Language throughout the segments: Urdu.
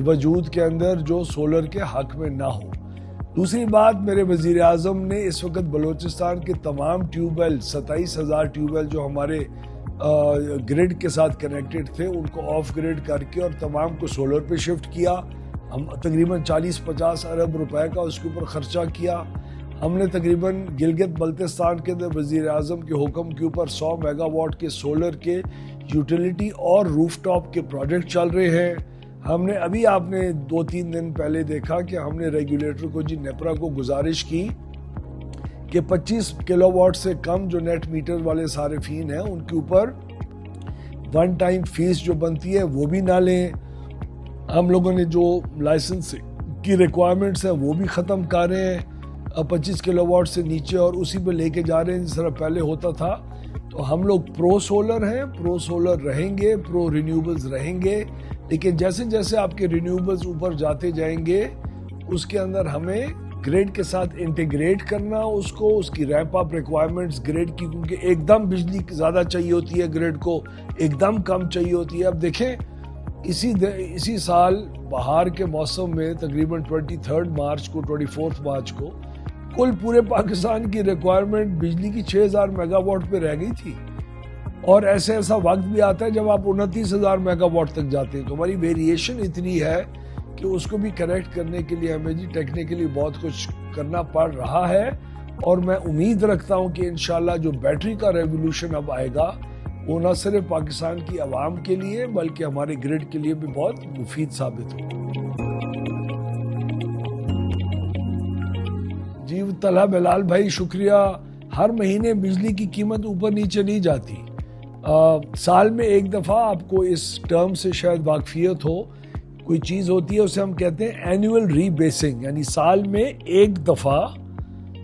وجود کے اندر جو سولر کے حق میں نہ ہو۔ دوسری بات، میرے وزیر اعظم نے اس وقت بلوچستان کے تمام ٹیوب ویل 27,000 ٹیوب ویل جو ہمارے گریڈ کے ساتھ کنیکٹڈ تھے ان کو آف گریڈ کر کے اور تمام کو سولر پہ شفٹ کیا۔ ہم تقریباً 40-50 ارب روپے کا اس کے اوپر خرچہ کیا۔ ہم نے تقریباً گلگت بلتستان کے اندر وزیر اعظم کے حکم کے اوپر 100 میگا واٹ کے سولر کے یوٹیلیٹی اور روف ٹاپ کے پروجیکٹ چل رہے ہیں۔ ہم نے ابھی آپ نے 2-3 دن پہلے دیکھا کہ ہم نے ریگولیٹر کو نیپرا کو گزارش کی کہ 25 کلو واٹ سے کم جو نیٹ میٹر والے صارفین ہیں ان کے اوپر ون ٹائم فیس جو بنتی ہے وہ بھی نہ لیں۔ ہم لوگوں نے جو لائسنس کی ریکوائرمنٹس ہیں وہ بھی ختم کر رہے ہیں 25 کلو واٹ سے نیچے، اور اسی پہ لے کے جا رہے ہیں جس طرح پہلے ہوتا تھا۔ تو ہم لوگ پرو سولر ہیں، پرو سولر رہیں گے، پرو رینیوبلز رہیں گے، لیکن جیسے جیسے آپ کے رینیوبلز اوپر جاتے جائیں گے اس کے اندر ہمیں گریڈ کے ساتھ انٹیگریٹ کرنا اس کو، اس کی ریمپ اپ ریکوائرمنٹس گریڈ کی، کیونکہ ایک دم بجلی زیادہ چاہیے ہوتی ہے گریڈ کو، ایک دم کم چاہیے ہوتی ہے۔ اب دیکھیں اسی سال بہار کے موسم میں تقریباً 23 مارچ کو 24 مارچ کو کل پورے پاکستان کی ریکوائرمنٹ بجلی کی 6,000 میگا واٹ پہ رہ گئی تھی، اور ایسا وقت بھی آتا ہے جب آپ 29,000 میگا واٹ تک جاتے ہیں۔ تو ہماری ویریشن اتنی ہے کہ اس کو بھی کریکٹ کرنے کے لیے ہمیں ٹیکنیکلی بہت کچھ کرنا پڑ رہا ہے، اور میں امید رکھتا ہوں کہ انشاءاللہ جو بیٹری کا ریولوشن اب آئے گا وہ نہ صرف پاکستان کی عوام کے لیے بلکہ ہمارے گریڈ کے لیے بھی بہت مفید ثابت ہوگا۔ جی طلحہ بلال بھائی شکریہ۔ ہر مہینے بجلی کی قیمت اوپر نیچے نہیں جاتی، سال میں ایک دفعہ آپ کو اس ٹرم سے شاید واقفیت ہو، کوئی چیز ہوتی ہے اسے ہم کہتے ہیں اینوئل ری بیسنگ، یعنی سال میں ایک دفعہ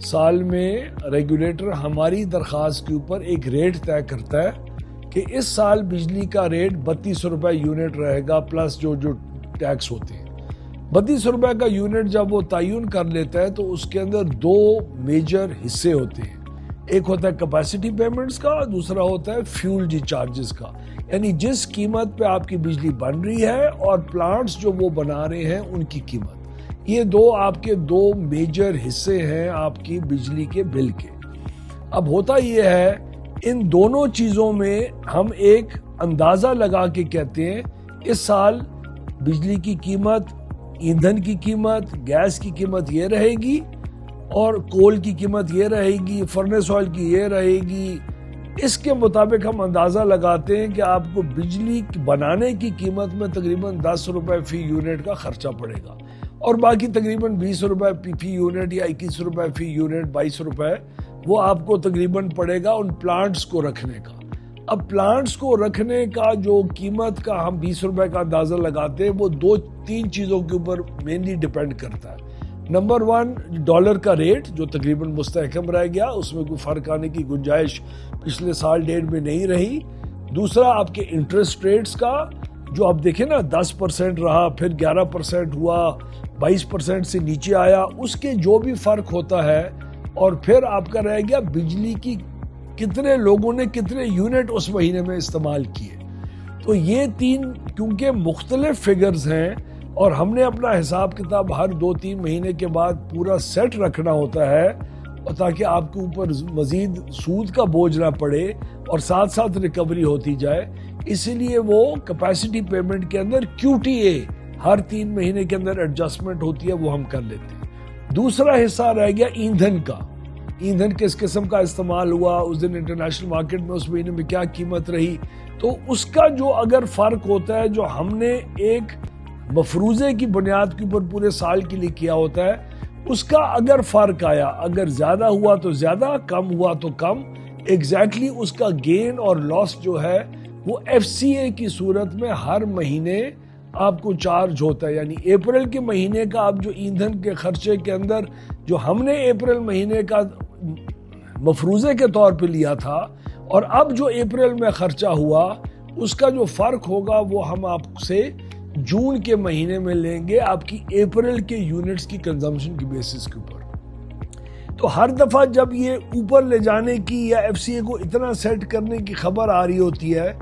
سال میں ریگولیٹر ہماری درخواست کے اوپر ایک ریٹ طے کرتا ہے کہ اس سال بجلی کا ریٹ 32 روپے یونٹ رہے گا پلس جو ٹیکس ہوتے ہیں۔ 32 روپے کا یونٹ جب وہ تعین کر لیتا ہے تو اس کے اندر دو میجر حصے ہوتے ہیں، ایک ہوتا ہے کیپیسٹی پیمنٹس کا، دوسرا ہوتا ہے فیول ڈی چارجز کا، یعنی جس قیمت پہ آپ کی بجلی بن رہی ہے اور پلانٹس جو وہ بنا رہے ہیں ان کی قیمت۔ یہ دو آپ کے دو میجر حصے ہیں آپ کی بجلی کے بل کے۔ اب ہوتا یہ ہے ان دونوں چیزوں میں ہم ایک اندازہ لگا کے کہتے ہیں اس سال بجلی کی قیمت، ایندھن کی قیمت، گیس کی قیمت یہ رہے گی اور کول کی قیمت یہ رہے گی، فرنس آئل کی یہ رہے گی۔ اس کے مطابق ہم اندازہ لگاتے ہیں کہ آپ کو بجلی بنانے کی قیمت میں تقریباً 10 روپے فی یونٹ کا خرچہ پڑے گا، اور باقی تقریباً 20 روپے فی یونٹ یا 21 روپے فی یونٹ، 22 روپے وہ آپ کو تقریباً پڑے گا ان پلانٹس کو رکھنے کا۔ اب پلانٹس کو رکھنے کا جو قیمت کا ہم 20 روپے کا اندازہ لگاتے ہیں وہ 2-3 چیزوں کے اوپر مینلی ڈیپینڈ کرتا ہے۔ نمبر 1 ڈالر کا ریٹ جو تقریباً مستحکم رہ گیا، اس میں کوئی فرق آنے کی گنجائش پچھلے سال ڈیڑھ میں نہیں رہی۔ دوسرا آپ کے انٹرسٹ ریٹس کا جو آپ دیکھیں نا 10% رہا، پھر 11% ہوا، 22% سے نیچے آیا، اس کے جو بھی فرق ہوتا ہے، اور پھر آپ کا رہ گیا بجلی کی کتنے لوگوں نے کتنے یونٹ اس مہینے میں استعمال کیے۔ تو یہ 3 کیونکہ مختلف فگرز ہیں اور ہم نے اپنا حساب کتاب ہر 2-3 مہینے کے بعد پورا سیٹ رکھنا ہوتا ہے، اور تاکہ آپ کے اوپر مزید سود کا بوجھ نہ پڑے اور ساتھ ساتھ ریکوری ہوتی جائے، اسی لیے وہ کیپیسٹی پیمنٹ کے اندر QTA ہر 3 مہینے کے اندر ایڈجسٹمنٹ ہوتی ہے، وہ ہم کر لیتے ہیں۔ دوسرا حصہ رہ گیا ایندھن کا، ایندھن کس قسم کا استعمال ہوا، اس دن انٹرنیشنل مارکیٹ میں اس مہینے میں کیا قیمت رہی، تو اس کا جو اگر فرق ہوتا ہے جو ہم نے ایک مفروضے کی بنیاد کے اوپر پورے سال کے لیے کیا ہوتا ہے، اس کا اگر فرق آیا، اگر زیادہ ہوا تو زیادہ، کم ہوا تو کم، ایگزیکٹلی اس کا گین اور لاس جو ہے وہ FCA کی صورت میں ہر مہینے آپ کو چارج ہوتا ہے۔ یعنی اپریل کے مہینے کا آپ جو ایندھن کے خرچے کے اندر جو ہم نے اپریل مہینے کا مفروضے کے طور پہ لیا تھا اور اب جو اپریل میں خرچہ ہوا، اس کا جو فرق ہوگا وہ ہم آپ سے جون کے مہینے میں لیں گے آپ کی اپریل کے یونٹس کی کنزمپشن کی بیسس کے اوپر۔ تو ہر دفعہ جب یہ اوپر لے جانے کی یا FCA کو اتنا سیٹ کرنے کی خبر آ رہی ہوتی ہے،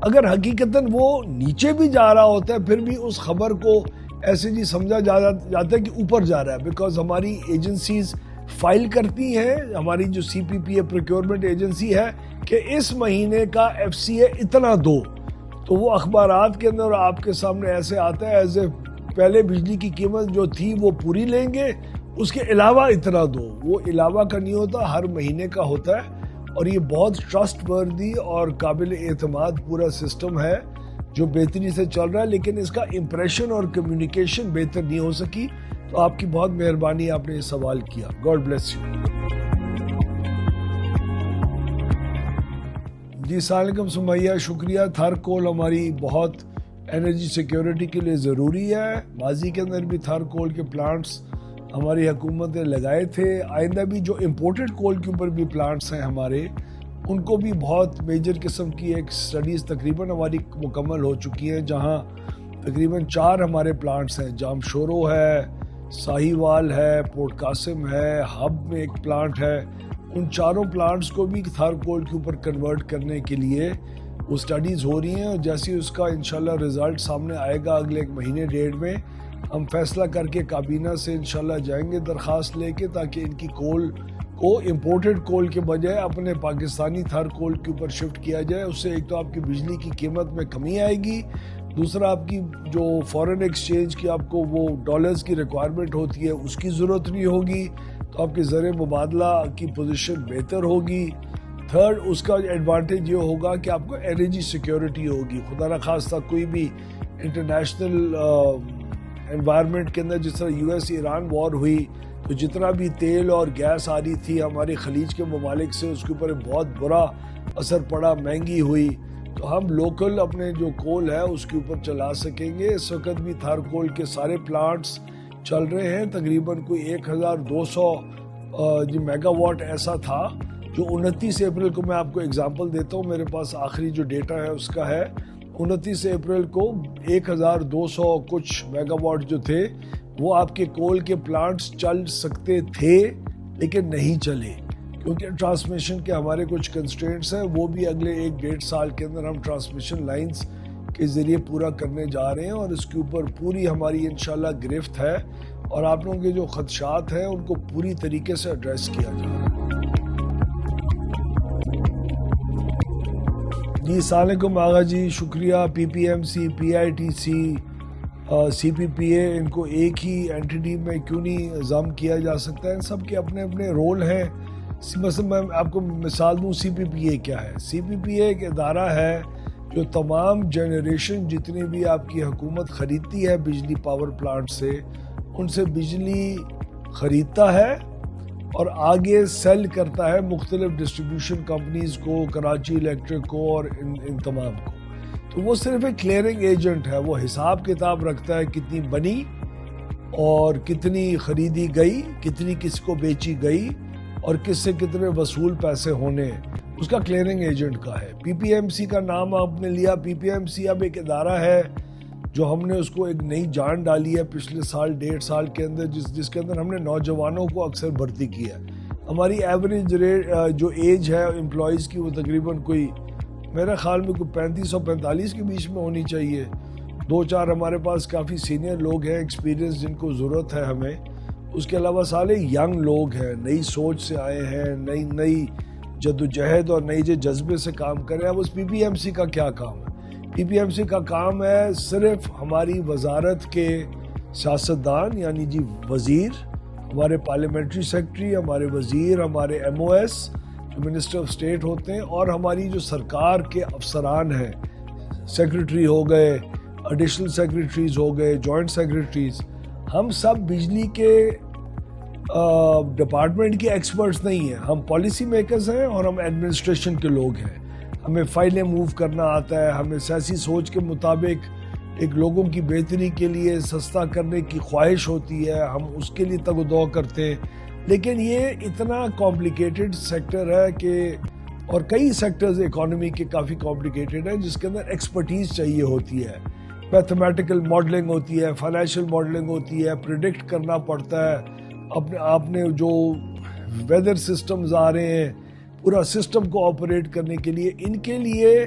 اگر حقیقتاً وہ نیچے بھی جا رہا ہوتا ہے پھر بھی اس خبر کو ایسے جی سمجھا جاتا ہے کہ اوپر جا رہا ہے، بیکاز ہماری ایجنسیز فائل کرتی ہیں، ہماری جو سی پی پی اے پروکیورمنٹ ایجنسی ہے کہ اس مہینے کا ایف سی اے اتنا دو، تو وہ اخبارات کے اندر آپ کے سامنے ایسے آتا ہے ایز اے پہلے بجلی کی قیمت جو تھی وہ پوری لیں گے، اس کے علاوہ اتنا دو. وہ علاوہ کا نہیں ہوتا، ہر مہینے کا ہوتا ہے. اور یہ بہت ٹرسٹ وردی اور قابل اعتماد پورا سسٹم ہے جو بہتری سے چل رہا ہے، لیکن اس کا امپریشن اور کمیونیکیشن بہتر نہیں ہو سکی. تو آپ کی بہت مہربانی، آپ نے یہ سوال کیا. God bless you. جی السلام علیکم سمیہ، شکریہ. تھر کول ہماری بہت انرجی سیکیورٹی کے لیے ضروری ہے. ماضی کے اندر بھی تھر کول کے پلانٹس ہماری حکومت نے لگائے تھے. آئندہ بھی جو امپورٹڈ کول کے اوپر بھی پلانٹس ہیں ہمارے، ان کو بھی بہت میجر قسم کی ایک سٹڈیز تقریباً ہماری مکمل ہو چکی ہیں، جہاں تقریباً 4 ہمارے پلانٹس ہیں. جام شورو ہے، ساہیوال ہے، پورٹ قاسم ہے، ہب میں ایک پلانٹ ہے. ان چاروں پلانٹس کو بھی تھر کول کے اوپر کنورٹ کرنے کے لیے وہ سٹڈیز ہو رہی ہیں، اور جیسے اس کا انشاءاللہ رزلٹ سامنے آئے گا اگلے 1 مہینے 1.5 میں، ہم فیصلہ کر کے کابینہ سے انشاءاللہ جائیں گے درخواست لے کے، تاکہ ان کی کول کو امپورٹڈ کول کے بجائے اپنے پاکستانی تھر کول کے اوپر شفٹ کیا جائے. اس سے ایک تو آپ کی بجلی کی قیمت میں کمی آئے گی، دوسرا آپ کی جو فورن ایکسچینج کی آپ کو وہ ڈالرز کی ریکوائرمنٹ ہوتی ہے اس کی ضرورت نہیں ہوگی، تو آپ کے زر مبادلہ کی پوزیشن بہتر ہوگی. تھرڈ، اس کا ایڈوانٹیج یہ ہوگا کہ آپ کو انرجی سیکیورٹی ہوگی. خدا نخواستہ کوئی بھی انٹرنیشنل انوائرمنٹ کے اندر جس طرح یو ایس ایران وار ہوئی، تو جتنا بھی تیل اور گیس آ رہی تھی ہمارے خلیج کے ممالک سے، اس کے اوپر بہت برا اثر پڑا، مہنگی ہوئی. تو ہم لوکل اپنے جو کول ہے اس کے اوپر چلا سکیں گے. اس وقت بھی تھر کول کے سارے پلانٹس چل رہے ہیں. تقریباً کوئی 1200 میگا واٹ ایسا تھا جو 29 اپریل کو، میں آپ کو اگزامپل دیتا ہوں، میرے پاس آخری جو ڈیٹا ہے اس کا ہے 29 اپریل کو 1200 کچھ میگا واٹ جو تھے وہ آپ کے کول کے پلانٹس چل سکتے تھے، لیکن نہیں چلے، کیونکہ ٹرانسمیشن کے ہمارے کچھ کنسٹرینٹس ہیں. وہ بھی اگلے 1-1.5 سال کے اندر ہم ٹرانسمیشن لائنز کے ذریعے پورا کرنے جا رہے ہیں، اور اس کے اوپر پوری ہماری انشاءاللہ گرفت ہے، اور آپ لوگوں کے جو خدشات ہیں ان کو پوری طریقے سے ایڈریس کیا جا رہا ہے. جی السلام علیکم آغا جی، شکریہ. پی P M C, P I T C, سی پی پی اے، ان کو ایک ہی اینٹی میں کیوں نہیں ضم کیا جا سکتا ہے؟ ان سب کے اپنے اپنے رول ہیں. مثلا میں آپ کو مثال دوں، سی پی پی اے کیا ہے؟ سی پی پی اے ایک ادارہ ہے جو تمام جنریشن جتنی بھی آپ کی حکومت خریدتی ہے بجلی پاور پلانٹ سے، ان سے بجلی خریدتا ہے اور آگے سیل کرتا ہے مختلف ڈسٹریبیوشن کمپنیز کو، کراچی الیکٹرک کو اور ان تمام کو. تو وہ صرف ایک کلیئرنگ ایجنٹ ہے. وہ حساب کتاب رکھتا ہے کتنی بنی اور کتنی خریدی گئی، کتنی کس کو بیچی گئی، اور کس سے کتنے وصول پیسے ہونے، اس کا کلیئرنگ ایجنٹ کا ہے. پی پی ایم سی کا نام آپ نے لیا. پی پی ایم سی اب ایک ادارہ ہے جو ہم نے اس کو ایک نئی جان ڈالی ہے پچھلے سال 1.5 سال کے اندر، جس کے اندر ہم نے نوجوانوں کو اکثر بھرتی کیا ہے. ہماری ایوریج ریٹ جو ایج ہے امپلائیز کی وہ تقریباً کوئی میرے خیال میں کوئی 35 اور 45 کے بیچ میں ہونی چاہیے. 2-4 ہمارے پاس کافی سینئر لوگ ہیں ایکسپیرینس جن کو ضرورت ہے ہمیں. اس کے علاوہ سارے ینگ لوگ ہیں، نئی سوچ سے آئے ہیں، نئی جدوجہد اور نئی جذبے سے کام کر رہے ہیں. اب اس پی پی ایم سی کا کیا کام ہے؟ پی پی ایم سی کا کام ہے صرف ہماری وزارت کے سیاستدان، یعنی جی وزیر، ہمارے پارلیمنٹری سیکرٹری، ہمارے وزیر، ہمارے ایم او ایس جو منسٹر آف اسٹیٹ ہوتے ہیں، اور ہماری جو سرکار کے افسران ہیں، سیکرٹری ہو گئے، ایڈیشنل سیکرٹریز ہو گئے، جوائنٹ سیکرٹریز، ہم سب بجلی کے ڈپارٹمنٹ کے ایکسپرٹس نہیں ہیں. ہم پالیسی میکرز ہیں اور ہم ایڈمنسٹریشن کے لوگ ہیں. ہمیں فائلیں موو کرنا آتا ہے، ہمیں سیاسی سوچ کے مطابق ایک لوگوں کی بہتری کے لیے سستا کرنے کی خواہش ہوتی ہے، ہم اس کے لیے تگ و دو کرتے ہیں. لیکن یہ اتنا کمپلیکیٹڈ سیکٹر ہے کہ، اور کئی سیکٹرز اکانومی کے کافی کمپلیکیٹڈ ہیں جس کے اندر ایکسپرٹیز چاہیے ہوتی ہے. میتھمیٹیکل ماڈلنگ ہوتی ہے، فائنینشیل ماڈلنگ ہوتی ہے، پریڈکٹ کرنا پڑتا ہے. آپ نے جو ویدر سسٹمز آ رہے ہیں، پورا سسٹم کو آپریٹ کرنے کے لیے، ان کے لیے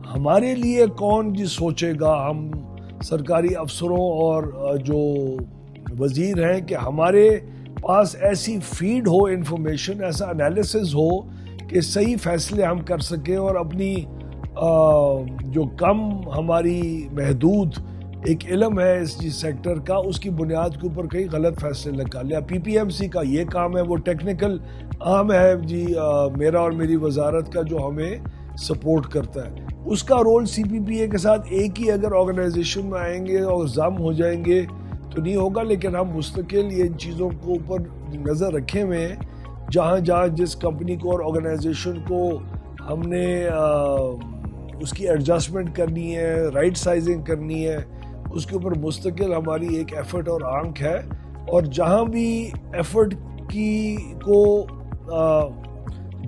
ہمارے لیے کون جی سوچے گا؟ سرکاری افسروں اور جو وزیر ہیں کہ ہمارے پاس ایسی فیڈ ہو انفارمیشن، ایسا انالیسز ہو کہ صحیح فیصلے ہم کر سکیں اور اپنی جو کم ہماری محدود ایک علم ہے اس سیکٹر کا، اس کی بنیاد کے اوپر کئی غلط فیصلے نکالے۔ پی پی ایم سی کا یہ کام ہے، وہ ٹیکنیکل عام ہے جی، میرا اور میری وزارت کا جو ہمیں سپورٹ کرتا ہے، اس کا رول سی پی پی اے کے ساتھ ایک ہی اگر آرگنائزیشن میں آئیں گے اور ضم ہو جائیں گے تو نہیں ہوگا، لیکن ہم مستقل یہ چیزوں کو اوپر نظر رکھے ہوئے ہیں۔ جہاں جہاں جس کمپنی کو اور آرگنائزیشن کو ہم نے اس کی ایڈجسٹمنٹ کرنی ہے، رائٹ سائزنگ کرنی ہے، اس کے اوپر مستقل ہماری ایک ایفرٹ اور آنکھ ہے، اور جہاں بھی ایفرٹ کی کو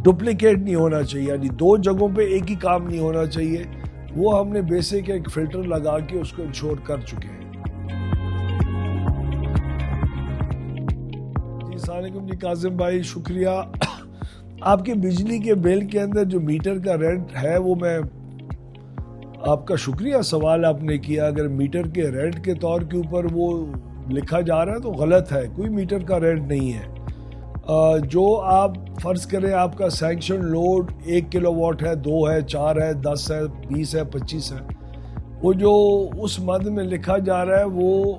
ڈپلیکیٹ نہیں ہونا چاہیے، یعنی دو جگہوں پہ ایک ہی کام نہیں ہونا چاہیے، وہ ہم نے بیسک ایک فلٹر لگا کے اس کو انشور کر چکے ہیں۔ جی السلام علیکم جی کاظم بھائی، شکریہ۔ آپ کے بجلی کے بل کے اندر جو میٹر کا رینٹ ہے، وہ میں آپ کا شکریہ سوال آپ نے کیا، اگر میٹر کے رینٹ کے طور کے اوپر وہ لکھا جا رہا ہے تو غلط ہے، کوئی میٹر کا رینٹ نہیں ہے۔ جو آپ فرض کریں آپ کا سینکشن لوڈ 1 کلو واٹ ہے، 2 ہے، 4 ہے، 10 ہے، 20 ہے، 25 ہے، وہ جو اس مد میں لکھا جا رہا ہے وہ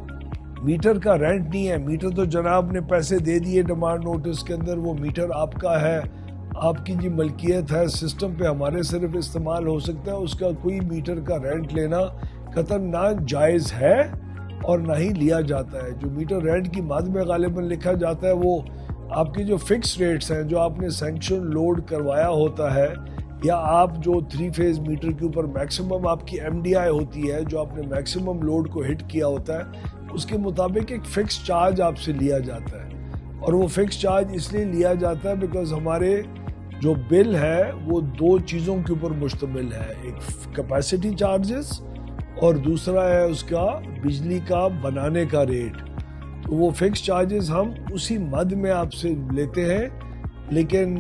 میٹر کا رینٹ نہیں ہے۔ میٹر تو جناب نے پیسے دے دیے ڈیمانڈ نوٹس کے اندر، وہ میٹر آپ کا ہے، آپ کی جی ملکیت ہے، سسٹم پہ ہمارے صرف استعمال ہو سکتا ہے، اس کا کوئی میٹر کا رینٹ لینا قطعاً نہ جائز ہے اور نہ ہی لیا جاتا ہے۔ جو میٹر رینٹ کی مد میں غالباً لکھا جاتا ہے وہ آپ کی جو فکس ریٹس ہیں، جو آپ نے سینکشن لوڈ کروایا ہوتا ہے، یا آپ جو 3 فیز میٹر کے اوپر میکسیمم آپ کی ایم ڈی آئی ہوتی ہے، جو آپ نے میکسیمم لوڈ کو ہٹ کیا ہوتا ہے، اس کے مطابق ایک فکس چارج آپ سے لیا جاتا ہے، اور وہ فکس چارج اس لیے لیا جاتا ہے بیکاز ہمارے جو بل ہے وہ 2 چیزوں کے اوپر مشتمل ہے، ایک کیپیسٹی چارجز اور دوسرا ہے اس کا بجلی کا بنانے کا ریٹ۔ تو وہ فکس چارجز ہم اسی مد میں آپ سے لیتے ہیں، لیکن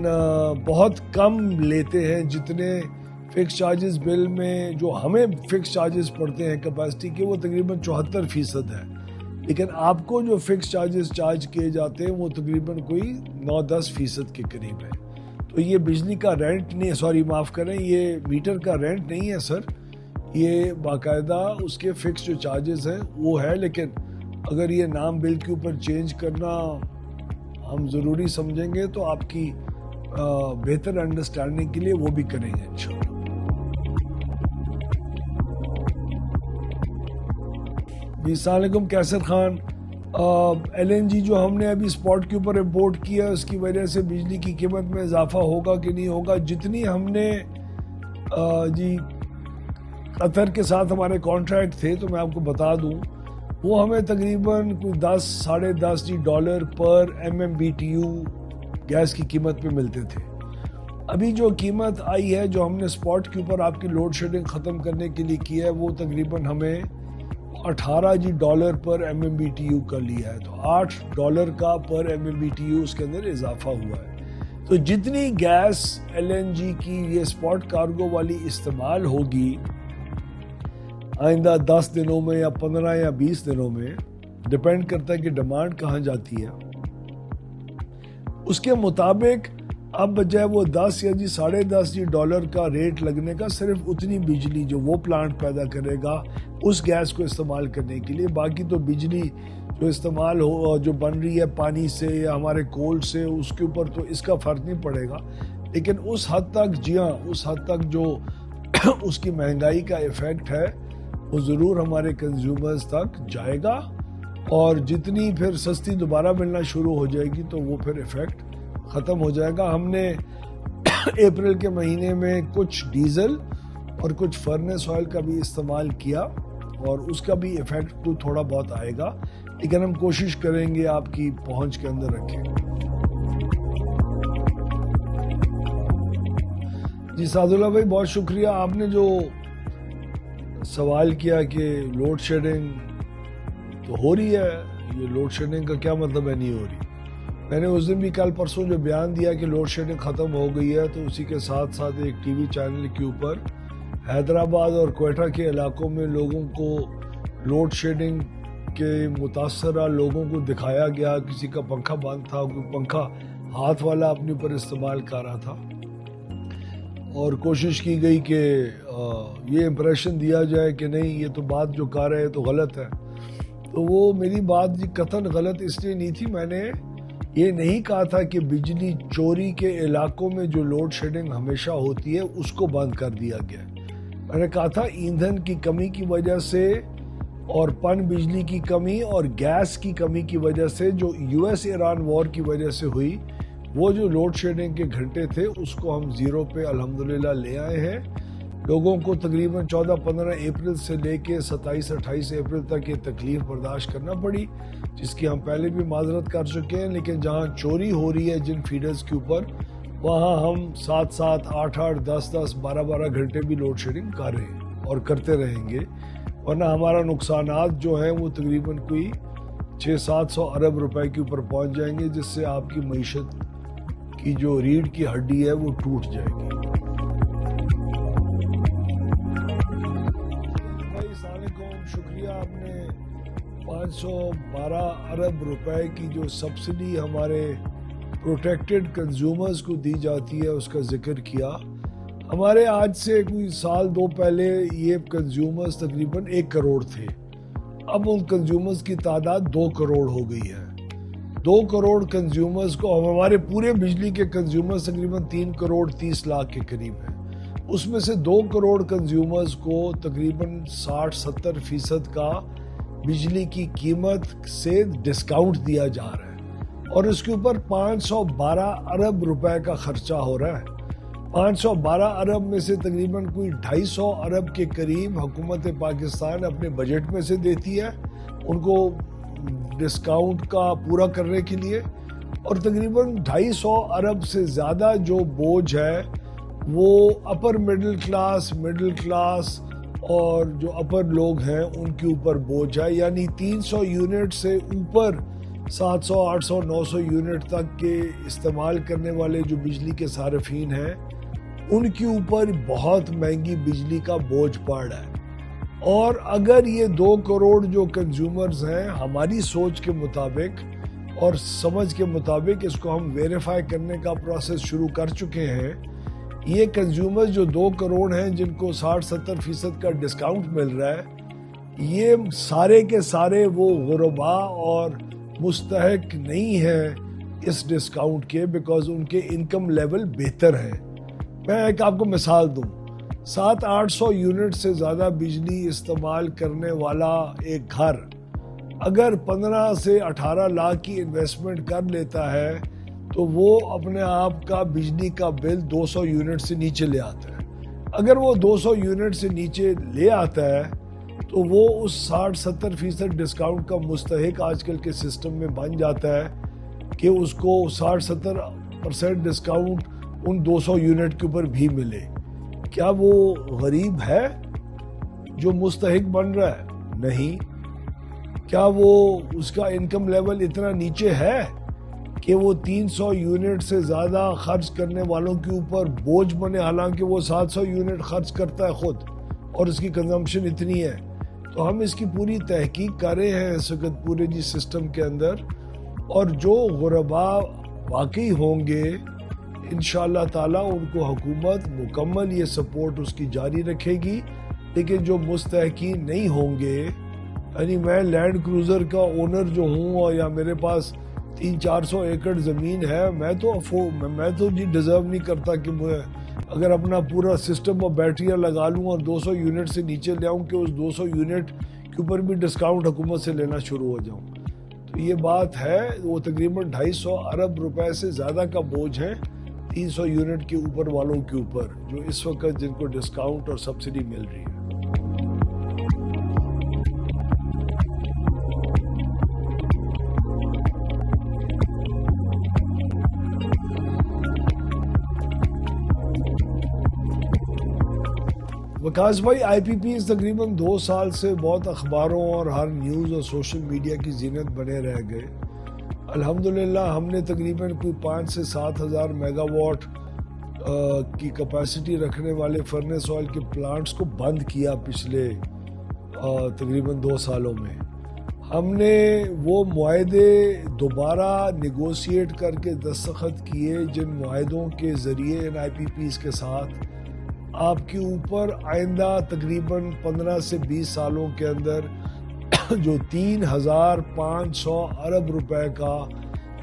بہت کم لیتے ہیں، جتنے فکس چارجز بل میں جو ہمیں فکس چارجز پڑتے ہیں کیپیسٹی کے، وہ تقریباً 74% ہے، لیکن آپ کو جو فکس چارجز چارج کیے جاتے ہیں وہ تقریباً کوئی 9-10% کے قریب ہے۔ تو یہ بجلی کا رینٹ نہیں، سوری معاف کریں، یہ میٹر کا رینٹ نہیں ہے سر، یہ باقاعدہ اس کے فکس جو چارجز ہیں وہ ہے، لیکن اگر یہ نام بل کے اوپر چینج کرنا ہم ضروری سمجھیں گے تو آپ کی بہتر انڈرسٹینڈنگ کے لیے وہ بھی کریں گے انشاءاللہ۔ جی السلام علیکم کیسر خان، ایل این جی جو ہم نے ابھی اسپاٹ کے اوپر امپورٹ کیا، اس کی وجہ سے بجلی کی قیمت میں اضافہ ہوگا کہ نہیں ہوگا؟ جتنی ہم نے جی قطر کے ساتھ ہمارے کانٹریکٹ تھے تو میں آپ کو بتا دوں، وہ ہمیں تقریباً کوئی 10-10.5 ڈالر پر MMBTU گیس کی قیمت پہ ملتے تھے۔ ابھی جو قیمت آئی ہے جو ہم نے اسپاٹ کے اوپر آپ کی لوڈ شیڈنگ ختم کرنے کے لیے کی ہے، وہ تقریباً ہمیں 18 ڈالر پر MMBTU کا لیا ہے، تو $8 کا پر MMBTU اس کے اندر اضافہ ہوا ہے۔ تو جتنی گیس LNG کی یہ اسپاٹ کارگو والی استعمال ہوگی آئندہ 10 دنوں میں یا 15 یا 20 دنوں میں، ڈیپینڈ کرتا ہے کہ ڈیمانڈ کہاں جاتی ہے، اس کے مطابق اب بجائے وہ 10 یا جی $10.5 کا ریٹ لگنے کا، صرف اتنی بجلی جو وہ پلانٹ پیدا کرے گا اس گیس کو استعمال کرنے کے لیے، باقی تو بجلی جو استعمال ہو جو بن رہی ہے پانی سے یا ہمارے کول سے، اس کے اوپر تو اس کا فرق نہیں پڑے گا، لیکن اس حد تک جی ہاں اس حد تک جو اس کی مہنگائی کا ایفیکٹ ہے وہ ضرور ہمارے کنزیومرز تک جائے گا، اور جتنی پھر سستی دوبارہ ملنا شروع ہو جائے گی تو وہ پھر ایفیکٹ ختم ہو جائے گا۔ ہم نے اپریل کے مہینے میں کچھ ڈیزل اور کچھ فرنس آئل کا بھی استعمال کیا، اور اس کا بھی ایفیکٹ تو تھوڑا بہت آئے گا، لیکن ہم کوشش کریں گے آپ کی پہنچ کے اندر رکھیں۔ جی سعد اللہ بھائی بہت شکریہ، آپ نے جو سوال کیا کہ لوڈ شیڈنگ تو ہو رہی ہے، یہ لوڈ شیڈنگ کا کیا مطلب ہے نہیں ہو رہی؟ میں نے اس دن بھی کل پرسوں جو بیان دیا کہ لوڈ شیڈنگ ختم ہو گئی ہے، تو اسی کے ساتھ ساتھ ایک ٹی وی چینل کے اوپر حیدرآباد اور کوئٹہ کے علاقوں میں لوگوں کو لوڈ شیڈنگ کے متاثرہ لوگوں کو دکھایا گیا، کسی کا پنکھا بند تھا، کوئی پنکھا ہاتھ والا اپنے اوپر استعمال کر رہا تھا، اور کوشش کی گئی کہ یہ امپریشن دیا جائے کہ نہیں یہ تو بات جو کر رہے ہیں تو غلط ہے. تو وہ میری بات قطعاً غلط اس لیے نہیں تھی. میں نے یہ نہیں کہا تھا کہ بجلی چوری کے علاقوں میں جو لوڈ شیڈنگ ہمیشہ ہوتی ہے اس کو بند کر دیا گیا. میں نے کہا تھا ایندھن کی کمی کی وجہ سے اور پن بجلی کی کمی اور گیس کی کمی کی وجہ سے جو یو ایس ایران وار کی وجہ سے ہوئی، وہ جو لوڈ شیڈنگ کے گھنٹے تھے اس کو ہم زیرو پہ الحمدللہ لے آئے ہیں. لوگوں کو تقریباً 14-15 اپریل سے لے کے 27-28 اپریل تک یہ تکلیف برداشت کرنا پڑی، جس کی ہم پہلے بھی معذرت کر چکے ہیں. لیکن جہاں چوری ہو رہی ہے جن فیڈرز کے اوپر، وہاں ہم 7-7, 8-8, 10-10, 12-12 گھنٹے بھی لوڈ شیڈنگ کر رہے ہیں اور کرتے رہیں گے. ورنہ ہمارا نقصانات جو ہیں وہ تقریباً کوئی 600-700 ارب روپے کے اوپر پہنچ جائیں گے، جس سے آپ کی معیشت کی جو ریڑھ کی ہڈی ہے وہ ٹوٹ جائے گی. السلام علیکم، شکریہ. آپ نے 512 ارب روپے کی جو سبسڈی ہمارے پروٹیکٹڈ کنزیومرز کو دی جاتی ہے اس کا ذکر کیا. ہمارے آج سے کوئی سال دو پہلے یہ کنزیومرز تقریباً 1 کروڑ تھے. اب ان کنزیومرز کی تعداد 2 کروڑ ہو گئی ہے. 2 کروڑ کنزیومرز کو، ہمارے پورے بجلی کے کنزیومرز تقریباً 3 کروڑ 30 لاکھ کے قریب ہیں. اس میں سے 2 کروڑ کنزیومرز کو تقریباً 60-70% کا بجلی کی قیمت سے ڈسکاؤنٹ دیا جا رہا ہے، اور اس کے اوپر 512 ارب روپے کا خرچہ ہو رہا ہے. 512 ارب میں سے تقریباً کوئی 250 ارب کے قریب حکومت پاکستان اپنے بجٹ میں سے دیتی ہے ان کو ڈسکاؤنٹ کا پورا کرنے کے لیے، اور تقریباً 250 ارب سے زیادہ جو بوجھ ہے وہ اپر مڈل کلاس اور جو اپر لوگ ہیں ان کے اوپر بوجھ ہے. یعنی 300 یونٹ سے اوپر 700 800 900 یونٹ تک کے استعمال کرنے والے جو بجلی کے صارفین ہیں ان کے اوپر بہت مہنگی بجلی کا بوجھ پڑ رہا ہے. اور اگر یہ 2 کروڑ جو کنزیومرز ہیں، ہماری سوچ کے مطابق اور سمجھ کے مطابق، اس کو ہم ویریفائی کرنے کا پروسیس شروع کر چکے ہیں، یہ کنزیومرز جو 2 کروڑ ہیں جن کو 60-70% کا ڈسکاؤنٹ مل رہا ہے، یہ سارے کے سارے وہ غربا اور مستحق نہیں ہیں اس ڈسکاؤنٹ کے، بیکاز ان کے انکم لیول بہتر ہیں. میں ایک آپ کو مثال دوں، 700-800 یونٹ سے زیادہ بجلی استعمال کرنے والا ایک گھر اگر 15 سے 18 لاکھ کی انویسٹمنٹ کر لیتا ہے تو وہ اپنے آپ کا بجلی کا بل 200 یونٹ سے نیچے لے آتا ہے. اگر وہ 200 یونٹ سے نیچے لے آتا ہے تو وہ اس 60-70% ڈسکاؤنٹ کا مستحق آج کل کے سسٹم میں بن جاتا ہے کہ اس کو 60-70% ڈسکاؤنٹ ان 200 یونٹ کے اوپر بھی ملے. کیا وہ غریب ہے جو مستحق بن رہا ہے؟ نہیں. کیا وہ اس کا انکم لیول اتنا نیچے ہے کہ وہ 300 یونٹ سے زیادہ خرچ کرنے والوں کے اوپر بوجھ بنے، حالانکہ وہ 700 یونٹ خرچ کرتا ہے خود اور اس کی کنزمپشن اتنی ہے. تو ہم اس کی پوری تحقیق کر رہے ہیں اس وقت پورے سسٹم کے اندر، اور جو غربا واقعی ہوں گے انشاءاللہ تعالی ان کو حکومت مکمل یہ سپورٹ اس کی جاری رکھے گی. لیکن جو مستحقین نہیں ہوں گے، یعنی میں لینڈ کروزر کا اونر جو ہوں اور یا میرے پاس 300-400 ایکڑ زمین ہے، میں تو ڈیزرو نہیں کرتا کہ میں اگر اپنا پورا سسٹم اور بیٹریاں لگا لوں اور 200 یونٹ سے نیچے لے آؤں کہ اس 200 یونٹ کے اوپر بھی ڈسکاؤنٹ حکومت سے لینا شروع ہو جاؤں. تو یہ بات ہے، وہ تقریباً 250 ارب روپے سے زیادہ کا بوجھ ہے 300 یونٹ کے اوپر والوں کے اوپر، جو اس وقت جن کو ڈسکاؤنٹ اور سبسڈی مل رہی ہے. وکاس بھائی، آئی پی پیز تقریباً 2 سال سے بہت اخباروں اور ہر نیوز اور سوشل میڈیا کی زینت بنے رہ گئے. الحمدللہ ہم نے تقریباً کوئی 5 سے 7 ہزار میگا واٹ کی کیپیسٹی رکھنے والے فرنس آئل کے پلانٹس کو بند کیا پچھلے تقریباً 2 سالوں میں ہم نے وہ معاہدے دوبارہ نیگوشیٹ کر کے دستخط کیے جن معاہدوں کے ذریعے ان آئی پی پیز کے ساتھ آپ کے اوپر آئندہ تقریباً 15 سے 20 سالوں کے اندر جو 3,500 ارب روپے کا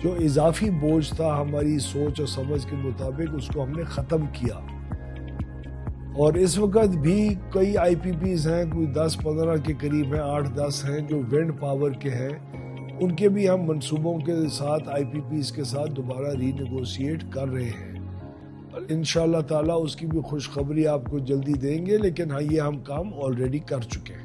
جو اضافی بوجھ تھا ہماری سوچ اور سمجھ کے مطابق اس کو ہم نے ختم کیا. اور اس وقت بھی کئی آئی پی پیز ہیں، کوئی 10-15 کے قریب ہیں، 8-10 ہیں جو ونڈ پاور کے ہیں، ان کے بھی ہم منصوبوں کے ساتھ آئی پی پیز کے ساتھ دوبارہ ری نیگوشیٹ کر رہے ہیں. انشاءاللہ تعالیٰ اس کی بھی خوشخبری آپ کو جلدی دیں گے، لیکن ہاں یہ ہم کام آلریڈی کر چکے ہیں.